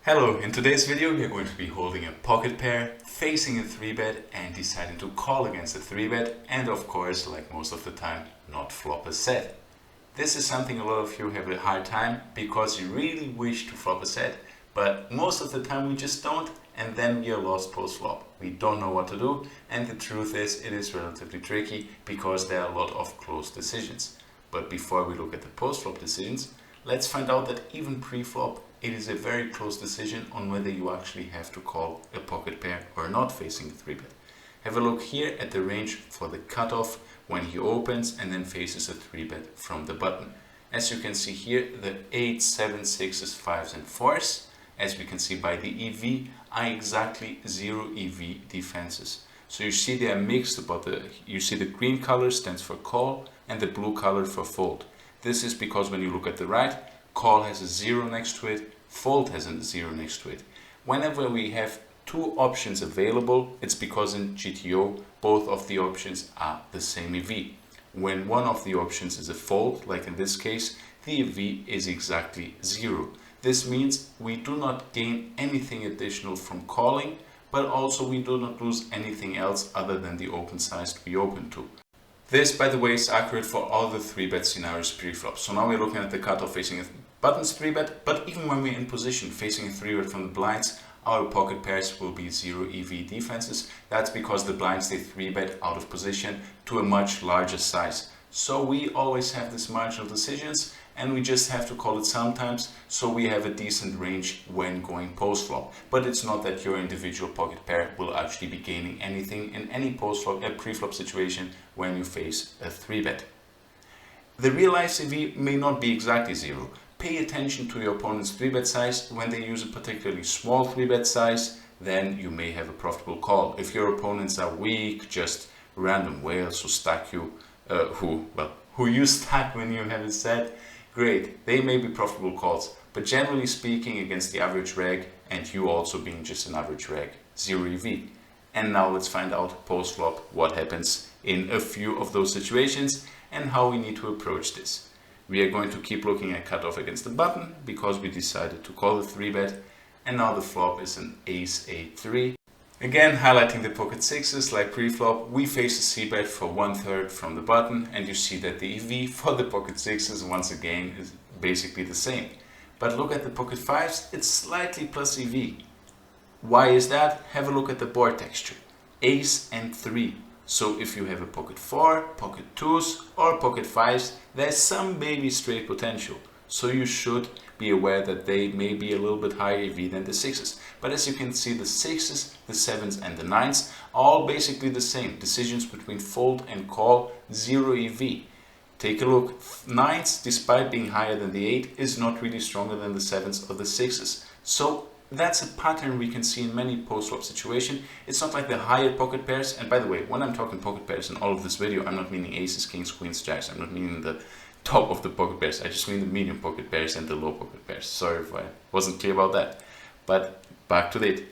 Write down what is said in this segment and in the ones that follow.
Hello, in today's video we are going to be holding a pocket pair, facing a 3-bet and deciding to call against a 3-bet and of course, like most of the time, not flop a set. This is something a lot of you have a hard time because you really wish to flop a set, but most of the time we just don't, and then we are lost post-flop. We don't know what to do, and the truth is it is relatively tricky because there are a lot of close decisions. But before we look at the post-flop decisions, let's find out that even pre-flop it is a very close decision on whether you actually have to call a pocket pair or not facing the 3-bet. Have a look here at the range for the cutoff when he opens and then faces a 3-bet from the button. As you can see here, the 8, 7, 6s, 5s and 4s, as we can see by the EV, are exactly 0 EV defenses. So you see they are mixed, you see the green color stands for call and the blue color for fold. This is because when you look at the right, call has a 0 next to it, fold has a 0 next to it. Whenever we have two options available, it's because in GTO both of the options are the same EV. When one of the options is a fold, like in this case, the EV is exactly 0. This means we do not gain anything additional from calling, but also we do not lose anything else other than the open size we open to. This, by the way, is accurate for all the 3-bet scenarios pre-flop. So now we're looking at the cutoff facing a buttons 3-bet, but even when we're in position facing a 3-bet from the blinds, our pocket pairs will be 0 EV defenses. That's because the blinds they 3-bet out of position to a much larger size. So we always have these marginal decisions and we just have to call it sometimes, so we have a decent range when going post-flop. But it's not that your individual pocket pair will actually be gaining anything in any post-flop or pre-flop situation when you face a 3-bet. The realized EV may not be exactly 0. Pay attention to your opponent's 3-bet size. When they use a particularly small 3-bet size, then you may have a profitable call. If your opponents are weak, just random whales who stack you, who you stack when you have a set, great, they may be profitable calls, but generally speaking against the average reg and you also being just an average reg, 0 EV. And now let's find out post-flop what happens in a few of those situations and how we need to approach this. We are going to keep looking at cutoff against the button because we decided to call the 3-bet, and now the flop is an ace 8-3. Again, highlighting the pocket 6s like pre-flop, we face a c-bet for 1/3 from the button, and you see that the EV for the pocket 6s once again is basically the same. But look at the pocket 5s, it's slightly plus EV. Why is that? Have a look at the board texture. Ace and 3. So if you have a pocket 4, pocket 2s or pocket 5s, there's some baby straight potential. So you should be aware that they may be a little bit higher EV than the 6s. But as you can see, the 6s, the 7s and the 9s are all basically the same. Decisions between fold and call, 0 EV. Take a look. 9s, despite being higher than the 8, is not really stronger than the 7s or the 6s. So that's a pattern we can see in many post-flop situations. It's not like the higher pocket pairs, and by the way, when I'm talking pocket pairs in all of this video, I'm not meaning aces, kings, queens, jacks. I'm not meaning the top of the pocket pairs. I just mean the medium pocket pairs and the low pocket pairs. Sorry if I wasn't clear about that. But back to it.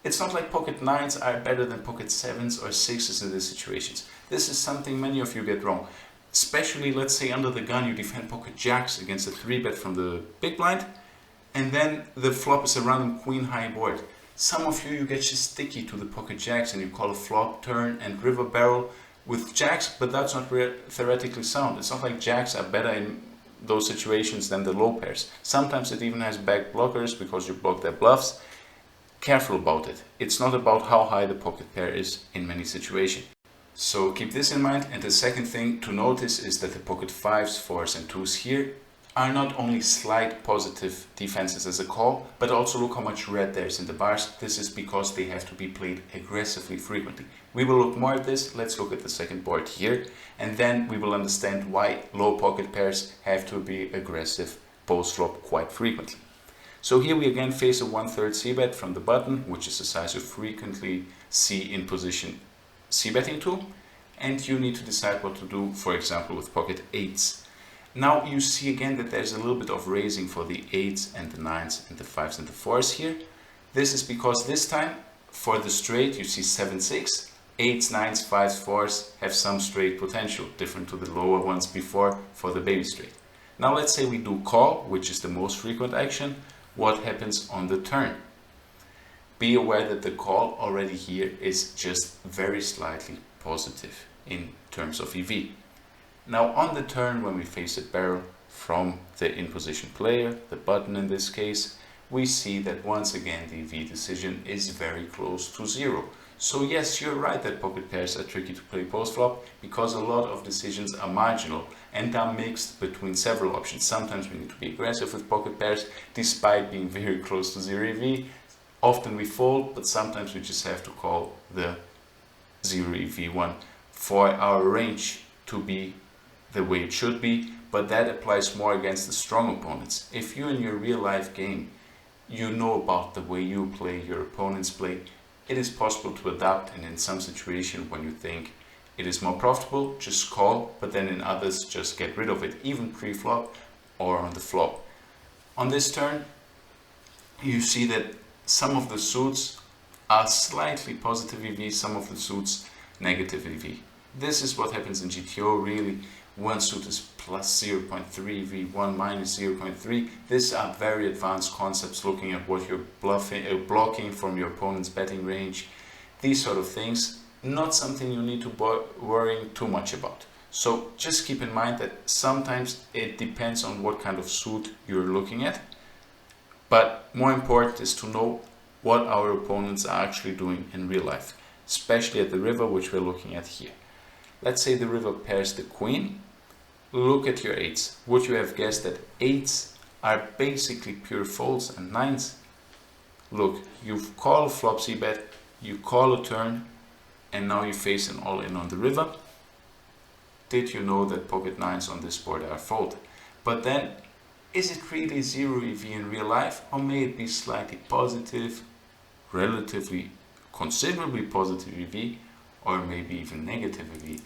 It's not like pocket 9s are better than pocket 7s or 6s in these situations. This is something many of you get wrong. Especially, let's say under the gun you defend pocket jacks against a 3-bet from the big blind, and then the flop is a random queen high board. Some of you get just sticky to the pocket jacks and you call a flop, turn and river barrel with jacks, but that's not theoretically sound. It's not like jacks are better in those situations than the low pairs. Sometimes it even has back blockers because you block their bluffs. Careful about it. It's not about how high the pocket pair is in many situations. So keep this in mind. And the second thing to notice is that the pocket 5s, 4s and 2s here are not only slight positive defenses as a call, but also look how much red there is in the bars. This is because they have to be played aggressively frequently. We will look more at this. Let's look at the second board here, and then we will understand why low pocket pairs have to be aggressive post-flop quite frequently. So here we again face a 1/3 c-bet from the button, which is a size you frequently see in position c-betting to, and you need to decide what to do, for example, with pocket 8s. Now you see again that there's a little bit of raising for the 8s and the 9s and the 5s and the 4s here. This is because this time for the straight you see 7-6, 8s, 9s, 5s, 4s have some straight potential, different to the lower ones before for the baby straight. Now let's say we do call, which is the most frequent action. What happens on the turn? be aware that the call already here is just very slightly positive in terms of EV. Now on the turn, when we face a barrel from the in position player, the button in this case, we see that once again the EV decision is very close to zero. So yes, you're right that pocket pairs are tricky to play post-flop because a lot of decisions are marginal and are mixed between several options. Sometimes we need to be aggressive with pocket pairs despite being very close to zero EV. Often we fold, but sometimes we just have to call the zero EV one for our range to be the way it should be, but that applies more against the strong opponents. If you in your real life game, you know about the way you play, your opponents play, it is possible to adapt, and in some situation when you think it is more profitable, just call, but then in others just get rid of it, even pre-flop or on the flop. On this turn, you see that some of the suits are slightly positive EV, some of the suits negative EV. This is what happens in GTO really. One suit is plus 0.3 EV, one minus 0.3. These are very advanced concepts looking at what you're blocking from your opponent's betting range. These sort of things, not something you need to worry too much about. So just keep in mind that sometimes it depends on what kind of suit you're looking at. But more important is to know what our opponents are actually doing in real life, especially at the river, which we're looking at here. Let's say the river pairs the queen. Look at your eights. Would you have guessed that eights are basically pure folds and nines? Look, you've called flop c-bet, you call a turn, and now you face an all-in on the river. Did you know that pocket nines on this board are fold? But then, is it really zero EV in real life, or may it be slightly positive, relatively considerably positive EV, or maybe even negative EV?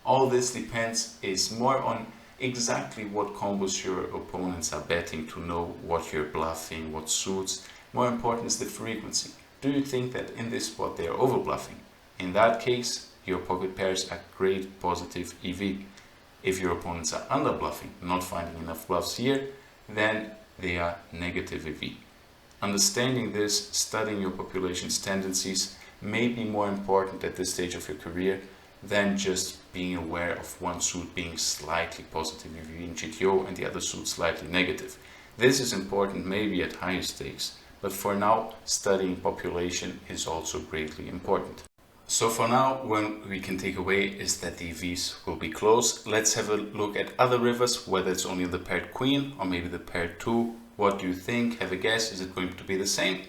All this depends is more on exactly what combos your opponents are betting to know what you're bluffing, what suits. More important is the frequency. Do you think that in this spot they are over bluffing? In that case, your pocket pairs are great positive EV. If your opponents are under bluffing, not finding enough bluffs here, then they are negative EV. Understanding this, studying your population's tendencies may be more important at this stage of your career than just being aware of one suit being slightly positive EV in GTO and the other suit slightly negative. This is important maybe at higher stakes, but for now studying population is also greatly important. So for now, what we can take away is that the EVs will be close. Let's have a look at other rivers, whether it's only the paired queen or maybe the paired two. What do you think? Have a guess. Is it going to be the same?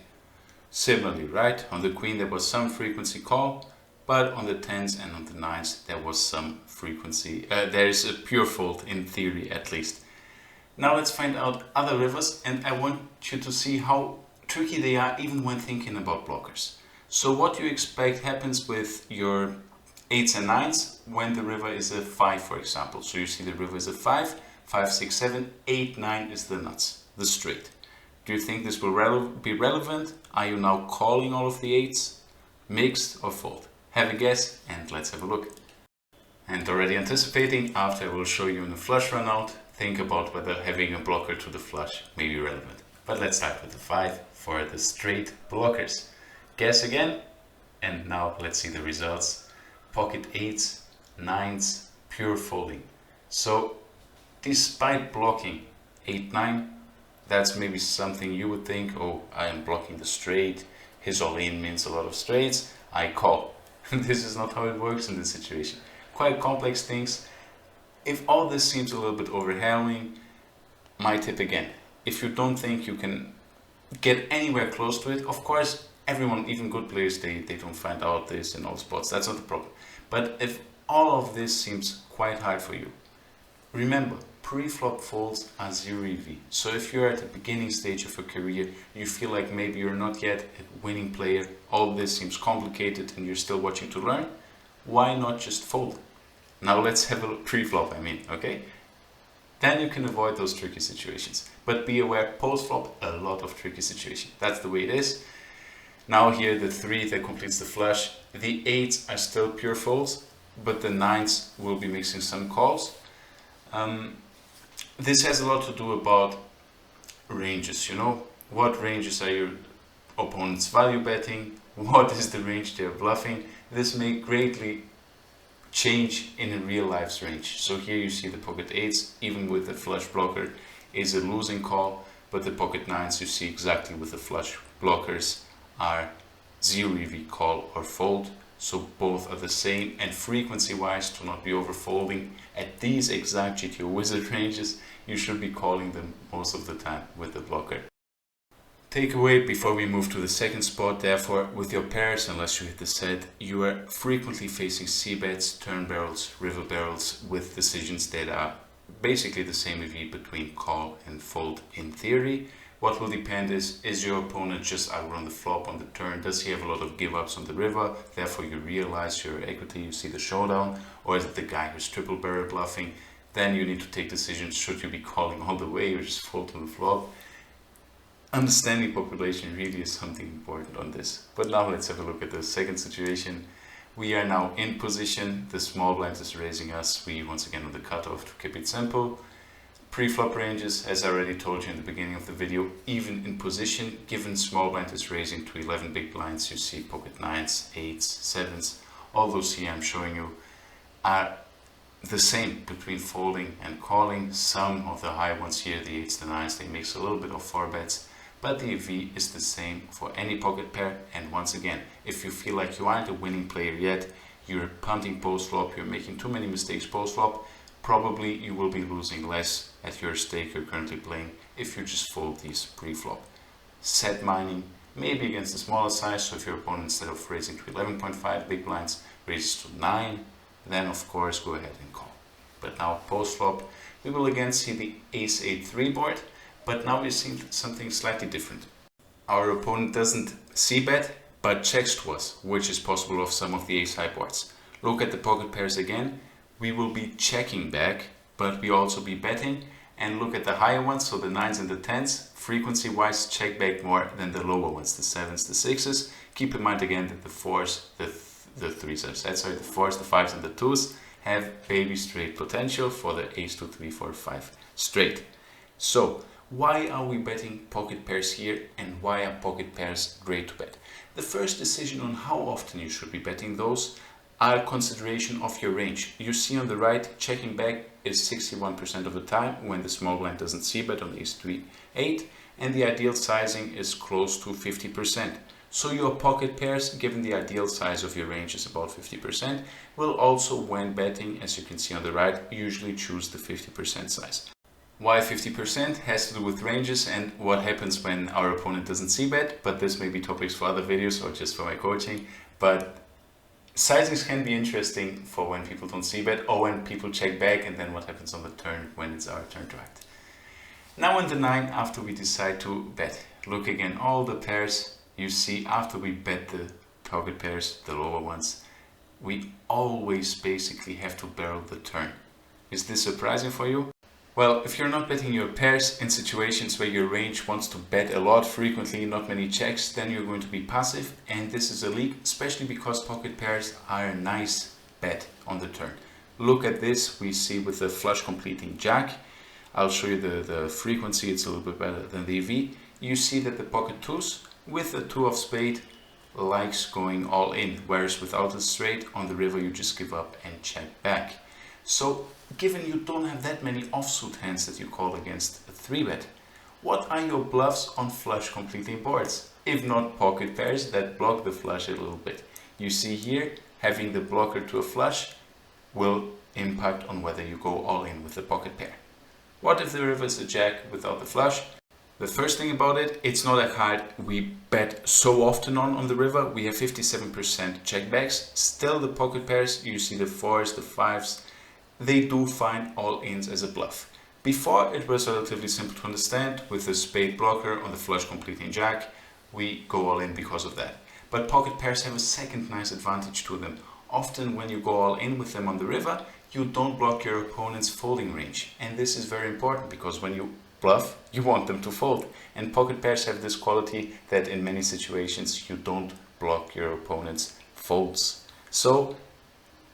Similarly, right? On the queen there was some frequency call, but on the tens and on the nines there was some frequency. There is a pure fold in theory at least. Now let's find out other rivers, and I want you to see how tricky they are even when thinking about blockers. So what you expect happens with your 8s and 9s when the river is a 5, for example. So you see the river is a 5, 5, 6, 7, 8, 9 is the nuts, the straight. Do you think this will be relevant? Are you now calling all of the 8s? Mixed or fold? Have a guess and let's have a look. And already anticipating, after I will show you in a flush run out, think about whether having a blocker to the flush may be relevant. But let's start with the 5 for the straight blockers. Guess again, and now let's see the results. Pocket 8s, 9s, pure folding. So despite blocking 8, 9, that's maybe something you would think, oh, I am blocking the straight, his all-in means a lot of straights, I call. This is not how it works in this situation. Quite complex things. If all this seems a little bit overwhelming, my tip again, if you don't think you can get anywhere close to it, of course, everyone, even good players, they don't find out this in all spots. That's not the problem. But if all of this seems quite hard for you, remember, pre-flop folds are zero EV. So if you're at the beginning stage of a career, you feel like maybe you're not yet a winning player, all this seems complicated and you're still watching to learn, why not just fold? Now let's have a pre-flop, okay? Then you can avoid those tricky situations. But be aware, post-flop, a lot of tricky situations. That's the way it is. Now here the 3 that completes the flush, the 8s are still pure folds, but the 9s will be mixing some calls. This has a lot to do about ranges, you know, what ranges are you opponent's value betting, what is the range they're bluffing. This may greatly change in a real life's range. So here you see the pocket 8s, even with the flush blocker, is a losing call, but the pocket 9s you see exactly with the flush blockers are 0 EV call or fold. So both are the same, and frequency wise, to not be overfolding at these exact GTO wizard ranges, you should be calling them most of the time with the blocker. Takeaway before we move to the second spot: therefore, with your pairs, unless you hit the set, you are frequently facing c-bets, turn barrels, river barrels with decisions that are basically the same EV between call and fold in theory. What will depend is your opponent just outrun the flop on the turn? Does he have a lot of give ups on the river, therefore you realize your equity, you see the showdown? Or is it the guy who's triple barrel bluffing? Then you need to take decisions: should you be calling all the way or just fold to the flop? Understanding population really is something important on this. But now let's have a look at the second situation. We are now in position, the small blind is raising us, we once again on the cutoff to keep it simple. Pre-flop ranges, as I already told you in the beginning of the video, even in position, given small blind is raising to 11 big blinds, you see pocket 9s, 8s, 7s, all those here I'm showing you are the same between folding and calling. Some of the high ones here, the 8s, the 9s, they mix a little bit of 4 bets. But the EV is the same for any pocket pair. And once again, if you feel like you aren't a winning player yet, you're punting post-flop, you're making too many mistakes post-flop, probably you will be losing less at your stake you're currently playing if you just fold these pre-flop. Set mining, maybe against the smaller size, so if your opponent, instead of raising to 11.5 big blinds, raises to 9, then of course go ahead and call. But now post-flop, we will again see the Ace-8 3 board. But now we're seeing something slightly different. Our opponent doesn't c-bet, but checks to us, which is possible of some of the ace-high boards. Look at the pocket pairs again. We will be checking back, but we also be betting. And look at the higher ones, so the 9s and the 10s, frequency-wise check back more than the lower ones, the 7s, the 6s. Keep in mind again that the 4s, the 3s, sorry, the 4s, the 5s and the 2s have baby straight potential for the Ace 2, 3, 4, 5 straight. So, why are we betting pocket pairs here, and why are pocket pairs great to bet? The first decision on how often you should be betting those are consideration of your range. You see on the right, checking back is 61% of the time when the small blind doesn't c-bet on Ace 3, 8, and the ideal sizing is close to 50%. So your pocket pairs, given the ideal size of your range is about 50%, will also, when betting, as you can see on the right, usually choose the 50% size. Why 50% has to do with ranges and what happens when our opponent doesn't c-bet, but this may be topics for other videos or just for my coaching. But sizings can be interesting for when people don't c-bet or when people check back, and then what happens on the turn when it's our turn to act. Now in the 9, after we decide to bet, look again, all the pairs you see after we bet the pocket pairs, the lower ones, we always basically have to barrel the turn. Is this surprising for you? Well, if you're not betting your pairs in situations where your range wants to bet a lot frequently, not many checks, then you're going to be passive, and this is a leak, especially because pocket pairs are a nice bet on the turn. Look at this, we see with the flush completing jack. I'll show you the frequency, it's a little bit better than the EV. You see that the pocket 2s with the 2 of spade likes going all in, whereas without a straight on the river you just give up and check back. So given you don't have that many offsuit hands that you call against a 3-bet, what are your bluffs on flush completing boards, if not pocket pairs that block the flush a little bit? You see here, having the blocker to a flush will impact on whether you go all in with the pocket pair. What if the river is a jack without the flush? The first thing about it, it's not a card we bet so often on the river. We have 57% checkbacks. Still the pocket pairs, you see the 4s, the 5s, they do find all-ins as a bluff. Before, it was relatively simple to understand. With the spade blocker on the flush completing jack, we go all in because of that. But pocket pairs have a second nice advantage to them. Often when you go all in with them on the river, you don't block your opponent's folding range. And this is very important because when you bluff, you want them to fold. And pocket pairs have this quality that in many situations you don't block your opponent's folds. So,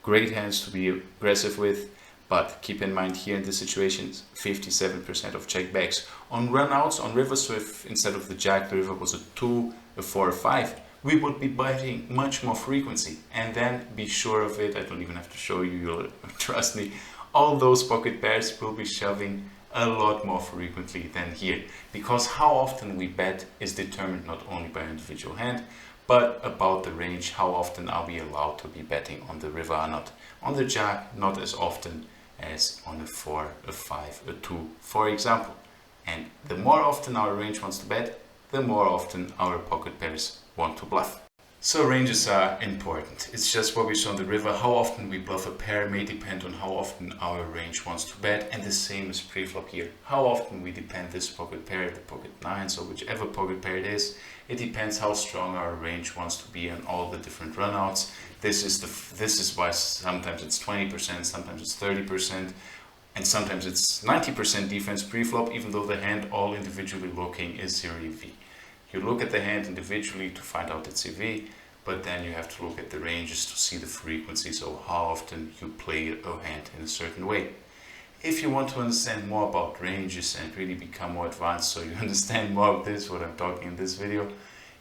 great hands to be aggressive with. But keep in mind here in this situation, 57% of checkbacks. On runouts, on rivers, so if instead of the jack, the river was a 2, a 4 or 5, we would be betting much more frequency. And then be sure of it, I don't even have to show you, you'll trust me, all those pocket pairs will be shoving a lot more frequently than here, because how often we bet is determined not only by individual hand, but about the range. How often are we allowed to be betting on the river or not? On the jack, not as often as on a 4, a 5, a 2, for example. And the more often our range wants to bet, the more often our pocket pairs want to bluff. So ranges are important. It's just what we saw on the river. How often we bluff a pair may depend on how often our range wants to bet, and the same is pre-flop here. How often we depend this pocket pair, the pocket nines, or whichever pocket pair it is. It depends how strong our range wants to be on all the different runouts. This is why sometimes it's 20%, sometimes it's 30%, and sometimes it's 90% defense pre-flop, even though the hand all individually looking is 0 EV. You look at the hand individually to find out its EV, but then you have to look at the ranges to see the frequency, so how often you play a hand in a certain way. If you want to understand more about ranges and really become more advanced, so you understand more of this, what I'm talking in this video,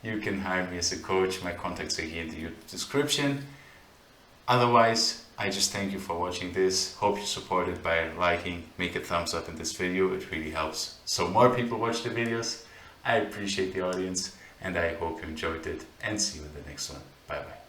you can hire me as a coach. My contacts are here in the description. Otherwise, I just thank you for watching this. Hope you support it by liking, make a thumbs up in this video. It really helps so more people watch the videos. I appreciate the audience and I hope you enjoyed it, and see you in the next one. Bye bye.